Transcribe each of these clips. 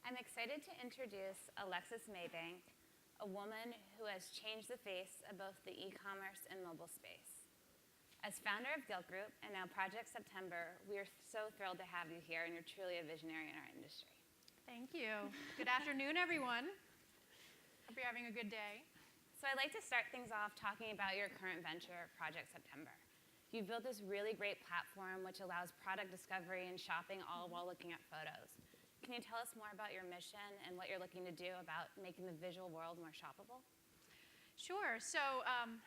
I'm excited to introduce Alexis Maybank, a woman who has changed the face of both the e-commerce and mobile space. As founder of Gilt Group and now Project September, we are so thrilled to have you here, and you're truly a visionary in our industry. Thank you. Good afternoon, everyone. Hope you're having a good day. So I'd like to start things off talking about your current venture, Project September. You've built this really great platform which allows product discovery and shopping all while looking at photos. Can you tell us more about your mission and what you're looking to do about making the visual world more shoppable? Sure. So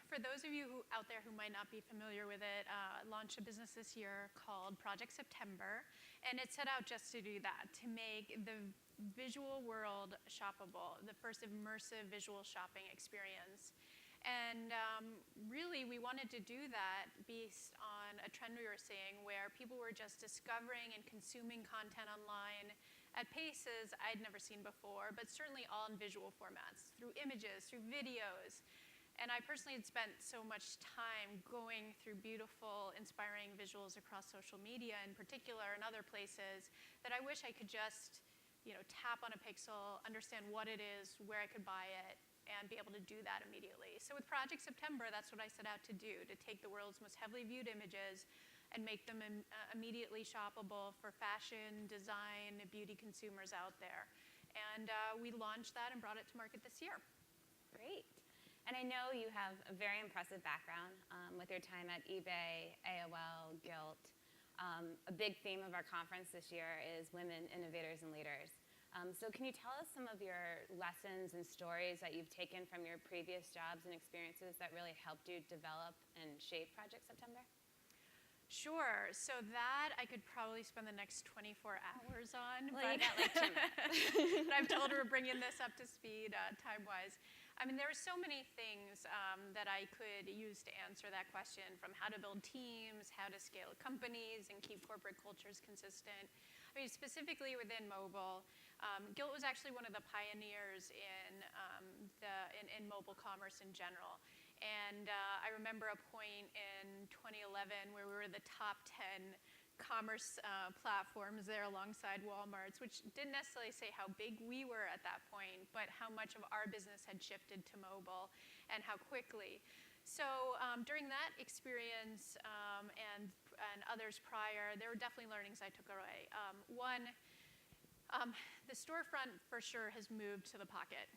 for those of you out there who might not be familiar with it, I launched a business this year called Project September, and it set out just to do that, to make the visual world shoppable, the first immersive visual shopping experience. And really, we wanted to do that based on a trend we were seeing where people were just discovering and consuming content online at paces I'd never seen before, but certainly all in visual formats, through images, through videos. And I personally had spent so much time going through beautiful, inspiring visuals across social media in particular and other places that I wish I could just, tap on a pixel, understand what it is, where I could buy it, and be able to do that immediately. So with Project September, that's what I set out to do, to take the world's most heavily viewed images and make them immediately shoppable for fashion, design, beauty consumers out there. And we launched that and brought it to market this year. Great. And I know you have a very impressive background with your time at eBay, AOL, Gilt. A big theme of our conference this year is women innovators and leaders. So can you tell us some of your lessons and stories that you've taken from your previous jobs and experiences that really helped you develop and shape Project September? Sure. So that I could probably spend the next 24 hours on. Well, you got like 2 minutes. But I'm told we're bringing this up to speed time-wise. I mean, there are so many things that I could use to answer that question, from how to build teams, how to scale companies, and keep corporate cultures consistent. I mean, specifically within mobile, Gilt was actually one of the pioneers in mobile commerce in general. And I remember a point in 2011 where we were the top 10 commerce platforms there alongside Walmart's, which didn't necessarily say how big we were at that point, but how much of our business had shifted to mobile and how quickly. So during that experience and others prior, there were definitely learnings I took away. One, the storefront for sure has moved to the pocket,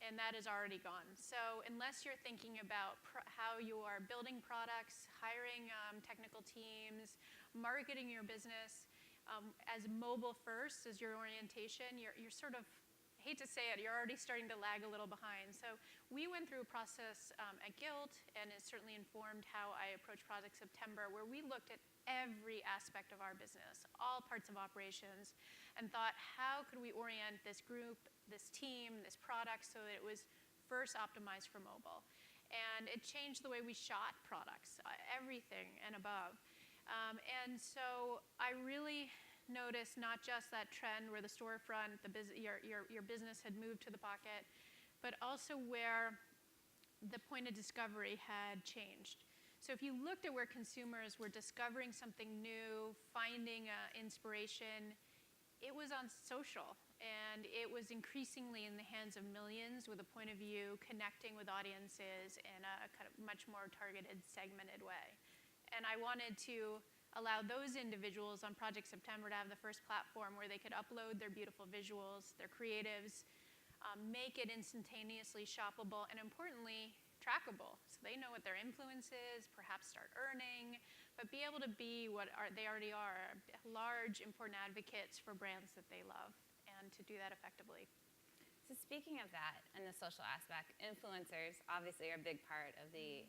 and that is already gone. So unless you're thinking about how you are building products, hiring technical teams, marketing your business as mobile first as your orientation, you're sort of, I hate to say it, you're already starting to lag a little behind. So we went through a process at Gilt, and it certainly informed how I approached Project September, where we looked at every aspect of our business, all parts of operations, and thought, how could we orient this group, this team, this product so that it was first optimized for mobile? And it changed the way we shot products, everything and above. And so I really noticed not just that trend where the storefront, your business had moved to the pocket, but also where the point of discovery had changed. So if you looked at where consumers were discovering something new, finding inspiration, it was on social, and it was increasingly in the hands of millions with a point of view, connecting with audiences in a kind of much more targeted, segmented way. And I wanted to allow those individuals on Project September to have the first platform where they could upload their beautiful visuals, their creatives, make it instantaneously shoppable, and importantly, trackable. So they know what their influence is, perhaps start earning, but be able to be what they already are, large, important advocates for brands that they love, and to do that effectively. So speaking of that and the social aspect, influencers obviously are a big part of the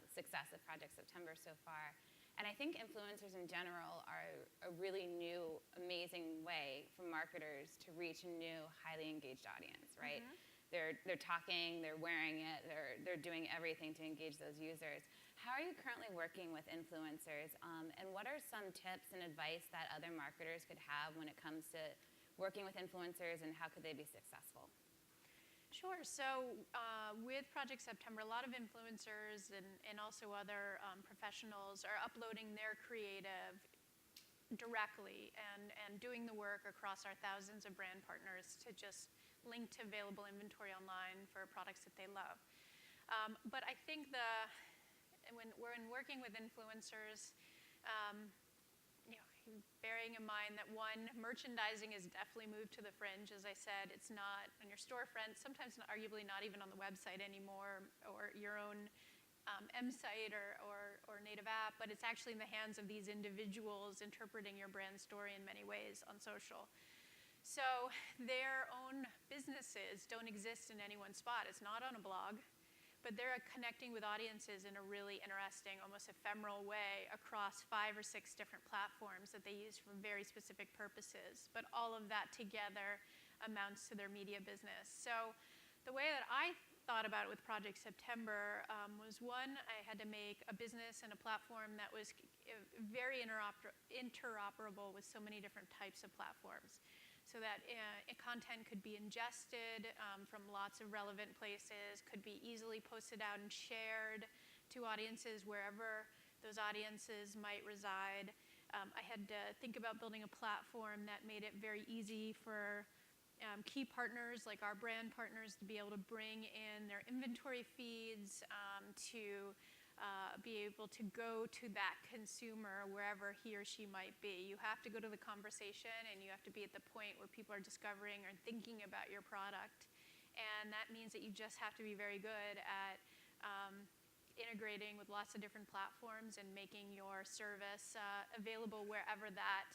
success of Project September so far. And I think influencers in general are a really new, amazing way for marketers to reach a new, highly engaged audience, right? Mm-hmm. They're talking, they're wearing it, they're doing everything to engage those users. How are you currently working with influencers, and what are some tips and advice that other marketers could have when it comes to working with influencers, and how could they be successful? Sure. So with Project September, a lot of influencers and also other professionals are uploading their creative directly and doing the work across our thousands of brand partners to just link to available inventory online for products that they love. But I think when working with influencers, bearing in mind that one, merchandising has definitely moved to the fringe. As I said, it's not on your storefront, sometimes arguably not even on the website anymore, or your own site or native app, but it's actually in the hands of these individuals interpreting your brand story in many ways on social. So their own businesses don't exist in any one spot. It's not on a blog, but they're connecting with audiences in a really interesting, almost ephemeral way across 5 or 6 different platforms that they use for very specific purposes. But all of that together amounts to their media business. So the way that I thought about it with Project September was, one, I had to make a business and a platform that was very interoperable with so many different types of platforms, so that content could be ingested from lots of relevant places, could be easily posted out and shared to audiences wherever those audiences might reside. I had to think about building a platform that made it very easy for key partners like our brand partners to be able to bring in their inventory feeds, to be able to go to that consumer wherever he or she might be. You have to go to the conversation, and you have to be at the point where people are discovering or thinking about your product. And that means that you just have to be very good at integrating with lots of different platforms and making your service available wherever that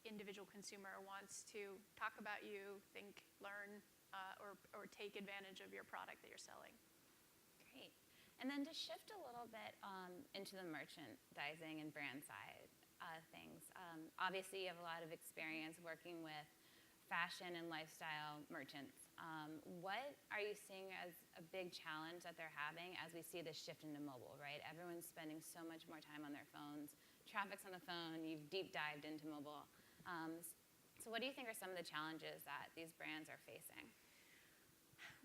individual consumer wants to talk about you, think, learn, or take advantage of your product that you're selling. Great. And then to shift a little bit into the merchandising and brand side things. Obviously, you have a lot of experience working with fashion and lifestyle merchants. What are you seeing as a big challenge that they're having as we see this shift into mobile, right? Everyone's spending so much more time on their phones. Traffic's on the phone. You've deep dived into mobile. So what do you think are some of the challenges that these brands are facing?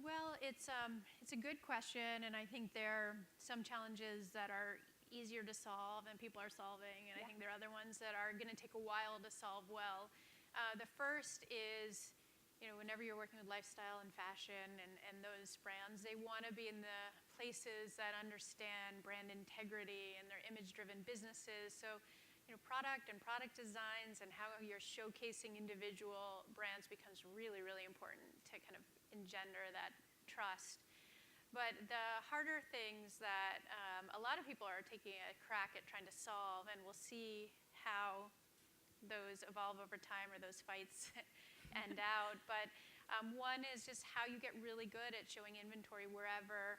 Well, it's a good question, and I think there are some challenges that are easier to solve and people are solving, and I think there are other ones that are going to take a while to solve well. The first is, whenever you're working with lifestyle and fashion and those brands, they want to be in the places that understand brand integrity and their image-driven businesses. So, product and product designs and how you're showcasing individual brands becomes really, really important to kind of engender that trust. But the harder things that a lot of people are taking a crack at trying to solve, and we'll see how those evolve over time or those fights end out. But one is just how you get really good at showing inventory wherever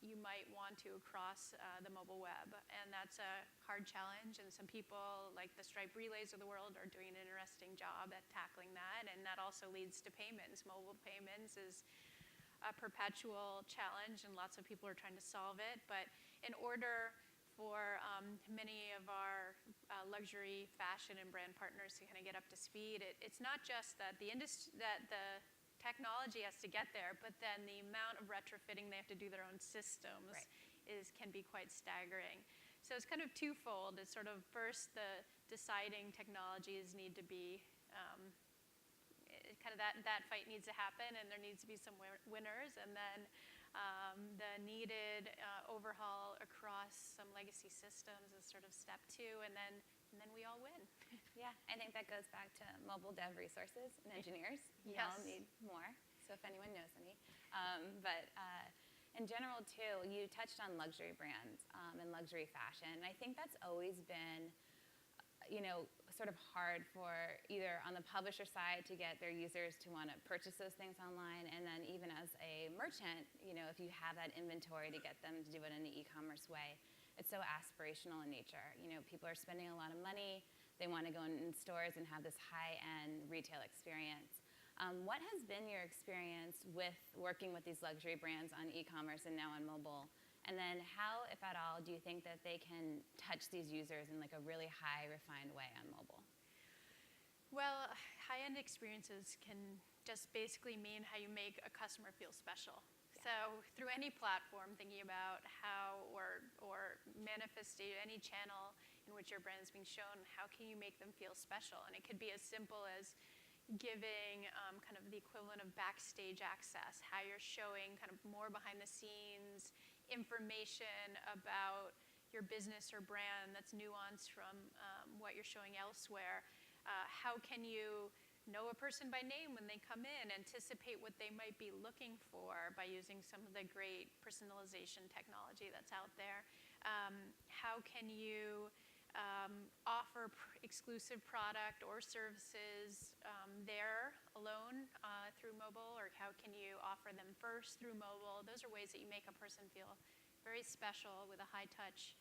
you might want to across the mobile web. And that's a hard challenge, and some people, like the Stripe Relays of the world, are doing an interesting job at tackling that. And that also leads to payments. Mobile payments is a perpetual challenge, and lots of people are trying to solve it. But in order for many of our luxury fashion and brand partners to kind of get up to speed, it's not just that the technology has to get there, but then the amount of retrofitting they have to do their own systems can be quite staggering. So it's kind of twofold. It's sort of first the deciding technologies need to be kind of that fight needs to happen, and there needs to be some winners, and then the needed overhaul across some legacy systems is sort of step 2, and then we all win. Yeah, I think that goes back to mobile dev resources and engineers. We Yes. all need more, so if anyone knows any. But in general, too, you touched on luxury brands and luxury fashion. And I think that's always been, sort of hard for either on the publisher side to get their users to want to purchase those things online, and then even as a merchant, if you have that inventory, to get them to do it in the e-commerce way. It's so aspirational in nature. People are spending a lot of money. They want to go in stores and have this high-end retail experience. What has been your experience with working with these luxury brands on e-commerce and now on mobile? And then how, if at all, do you think that they can touch these users in like a really high, refined way on mobile? Well, high-end experiences can just basically mean how you make a customer feel special. So through any platform, thinking about how or manifest any channel in which your brand is being shown, how can you make them feel special? And it could be as simple as giving kind of the equivalent of backstage access, how you're showing kind of more behind the scenes information about your business or brand that's nuanced from what you're showing elsewhere. How can you know a person by name when they come in, anticipate what they might be looking for by using some of the great personalization technology that's out there? How can you offer exclusive product or services there alone through mobile, or how can you offer them first through mobile? Those are ways that you make a person feel very special with a high-touch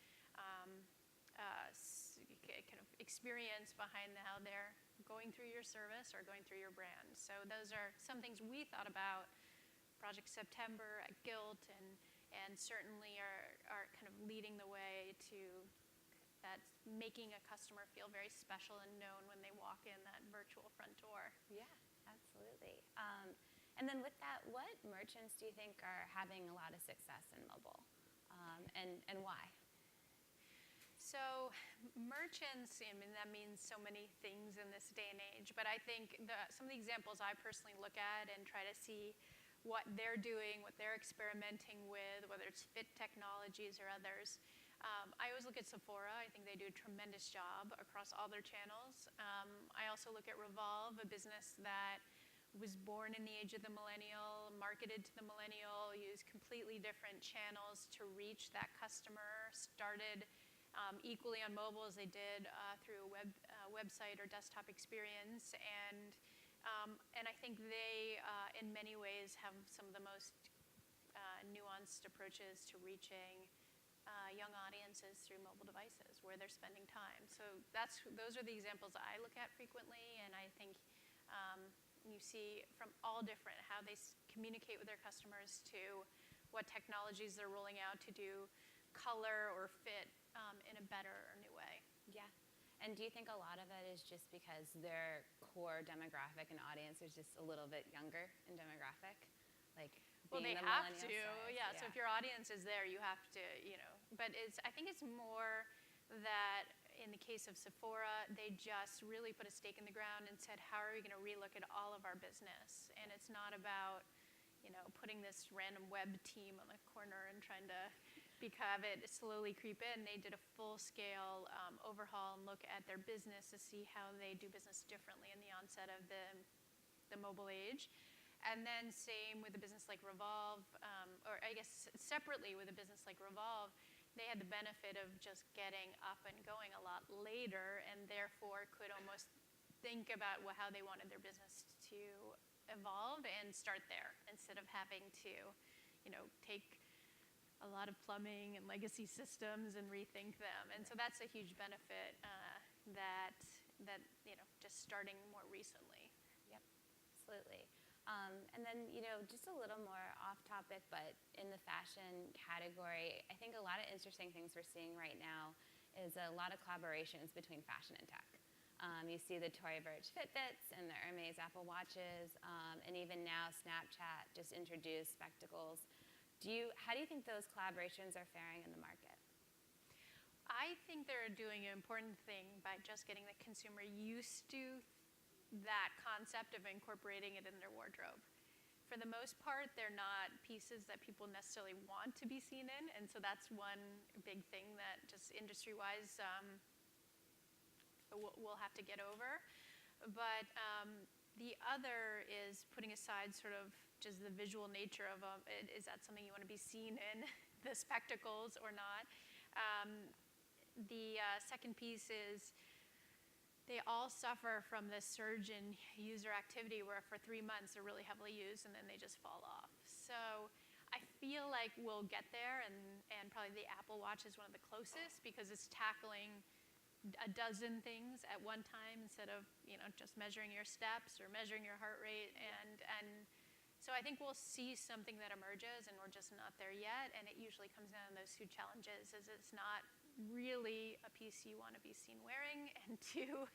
kind of experience behind how they're going through your service or going through your brand. So those are some things we thought about Project September at Gilt, and certainly are kind of leading the way to that's making a customer feel very special and known when they walk in that virtual front door. Yeah, absolutely. And then with that, what merchants do you think are having a lot of success in mobile, and why? So merchants, I mean, that means so many things in this day and age, but I think some of the examples I personally look at and try to see what they're doing, what they're experimenting with, whether it's fit technologies or others. I always look at Sephora. I think they do a tremendous job across all their channels. I also look at Revolve, a business that was born in the age of the millennial, marketed to the millennial, used completely different channels to reach that customer, started equally on mobile as they did through a website or desktop experience. And I think they, in many ways, have some of the most nuanced approaches to reaching young audiences through mobile devices where they're spending time. So those are the examples I look at frequently, and I think you see from all different how they communicate with their customers to what technologies they're rolling out to do color or fit in a better or new way. Yeah. And do you think a lot of it is just because their core demographic and audience is just a little bit younger in demographic? Like, well, they the have to, size? yeah. So if your audience is there, you have to, But I think it's more that in the case of Sephora, they just really put a stake in the ground and said, how are we going to relook at all of our business? And it's not about, putting this random web team on the corner and trying to have it slowly creep in. They did a full-scale overhaul and look at their business to see how they do business differently in the onset of the mobile age. And then same with a business like Revolve, or I guess separately with a business like Revolve, they had the benefit of just getting up and going a lot later, and therefore could almost think about how they wanted their business to evolve and start there instead of having to, take a lot of plumbing and legacy systems and rethink them. And so that's a huge benefit that just starting more recently. Yep, absolutely. And then, just a little more off topic, but in the fashion category, I think a lot of interesting things we're seeing right now is a lot of collaborations between fashion and tech. You see the Tory Burch Fitbits and the Hermes Apple Watches, and even now Snapchat just introduced spectacles. How do you think those collaborations are faring in the market? I think they're doing an important thing by just getting the consumer used to that concept of incorporating it in their wardrobe. For the most part, they're not pieces that people necessarily want to be seen in, and so that's one big thing that just industry-wise we'll have to get over. But the other is putting aside sort of just the visual nature of is that something you want to be seen in, the spectacles or not. The second piece is they all suffer from this surge in user activity where for 3 months they're really heavily used and then they just fall off. So I feel like we'll get there, and probably the Apple Watch is one of the closest because it's tackling a dozen things at one time instead of just measuring your steps or measuring your heart rate. And so I think we'll see something that emerges, and we're just not there yet. And it usually comes down to those two challenges: is it's not really a piece you want to be seen wearing, and two,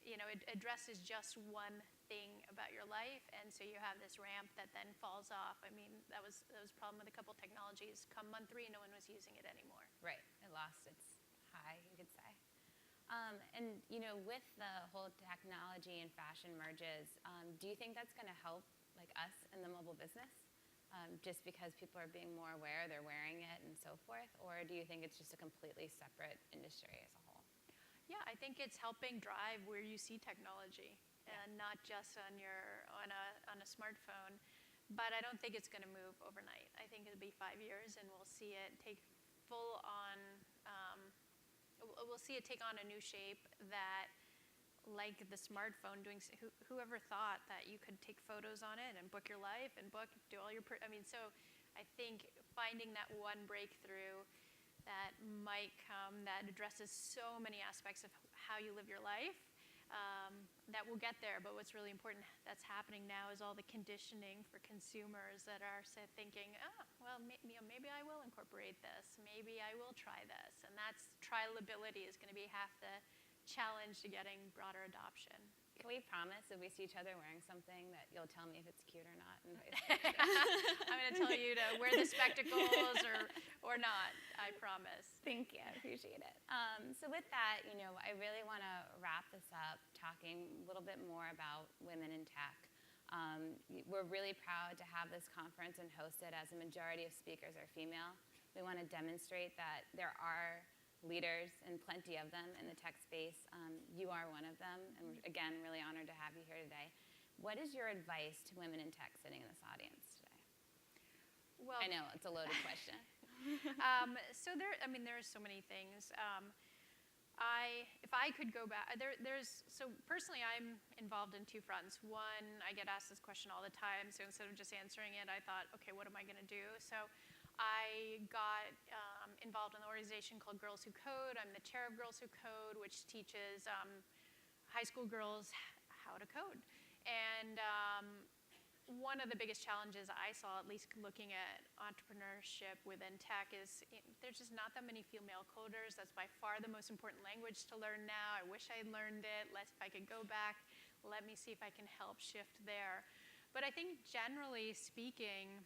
it addresses just one thing about your life, and so you have this ramp that then falls off. I mean, that was a problem with a couple technologies. Come month 3, no one was using it anymore. Right, it lost its high, you could say. And with the whole technology and fashion merges, do you think that's going to help like us in the mobile business? Just because people are being more aware, they're wearing it and so forth? Or do you think it's just a completely separate industry as a whole? Yeah, I think it's helping drive where you see technology, and not just on a smartphone. But I don't think it's going to move overnight. I think it'll be 5 years, and we'll see it take full on. We'll see it take on a new shape that, like the smartphone, whoever thought that you could take photos on it and book your life and do all your. So I think finding that one breakthrough that might come that addresses so many aspects of how you live your life. That will get there, but what's really important that's happening now is all the conditioning for consumers that are thinking, maybe I will incorporate this, maybe I will try this, and that's trialability is going to be half the challenge to getting broader adoption. Can we promise if we see each other wearing something that you'll tell me if it's cute or not? And vice versa? I'm going to tell you to wear the spectacles or not, I promise. Thank you, I appreciate it. So with that, I really want to wrap this up talking a little bit more about women in tech. We're really proud to have this conference and host it as a majority of speakers are female. We want to demonstrate that there are leaders, and plenty of them in the tech space. You are one of them, and we're, again, really honored to have you here today. What is your advice to women in tech sitting in this audience today? Well, I know, it's a loaded question. So there are so many things. If I could go back, so personally I'm involved in two fronts. One, I get asked this question all the time, so instead of just answering it, I thought, okay, what am I going to do? So I got involved in an organization called Girls Who Code. I'm the chair of Girls Who Code, which teaches high school girls how to code. And one of the biggest challenges I saw, at least looking at entrepreneurship within tech, is there's just not that many female coders. That's by far the most important language to learn now. I wish I'd learned it. If I could go back, let me see if I can help shift there. But I think generally speaking,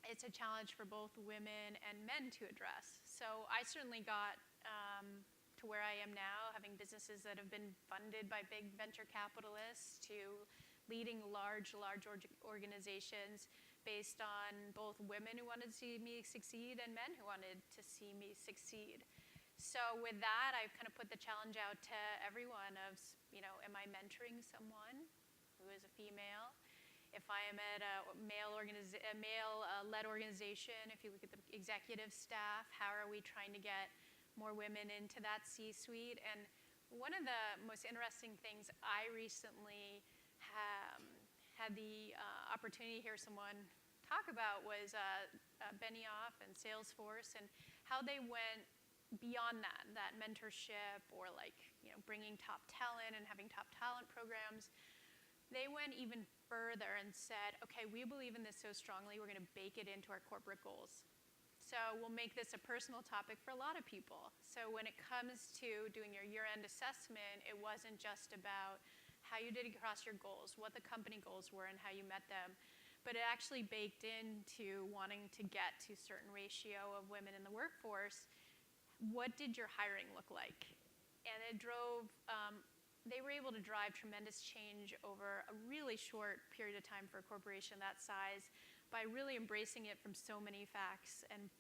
it's a challenge for both women and men to address. So I certainly got to where I am now, having businesses that have been funded by big venture capitalists to leading large organizations based on both women who wanted to see me succeed and men who wanted to see me succeed. So with that, I've kind of put the challenge out to everyone of, am I mentoring someone who is a female? If I am at a male-led organization, if you look at the executive staff, how are we trying to get more women into that C-suite? And one of the most interesting things I recently had the opportunity to hear someone talk about was Benioff and Salesforce and how they went beyond that mentorship or bringing top talent and having top talent programs. They went even further and said, okay, we believe in this so strongly, we're going to bake it into our corporate goals. So we'll make this a personal topic for a lot of people. So when it comes to doing your year-end assessment, it wasn't just about how you did across your goals, what the company goals were, and how you met them. But it actually baked into wanting to get to a certain ratio of women in the workforce. What did your hiring look like? And it drove... they were able to drive tremendous change over a really short period of time for a corporation that size by really embracing it from so many facts and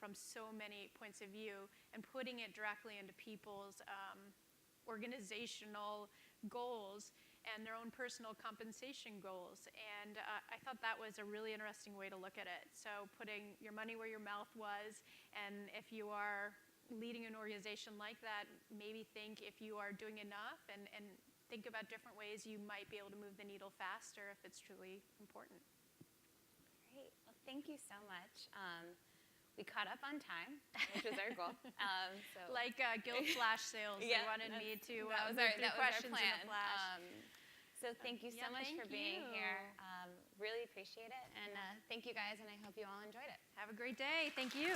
from so many points of view and putting it directly into people's organizational goals and their own personal compensation goals. And I thought that was a really interesting way to look at it. So putting your money where your mouth was, and if you are leading an organization like that, maybe think if you are doing enough and think about different ways you might be able to move the needle faster if it's truly important. Great. Well, thank you so much. We caught up on time, which was our goal. Like guild flash sales, they wanted me to move through questions in a flash. So thank you so much for being here. Really appreciate it. And thank you guys, and I hope you all enjoyed it. Have a great day. Thank you.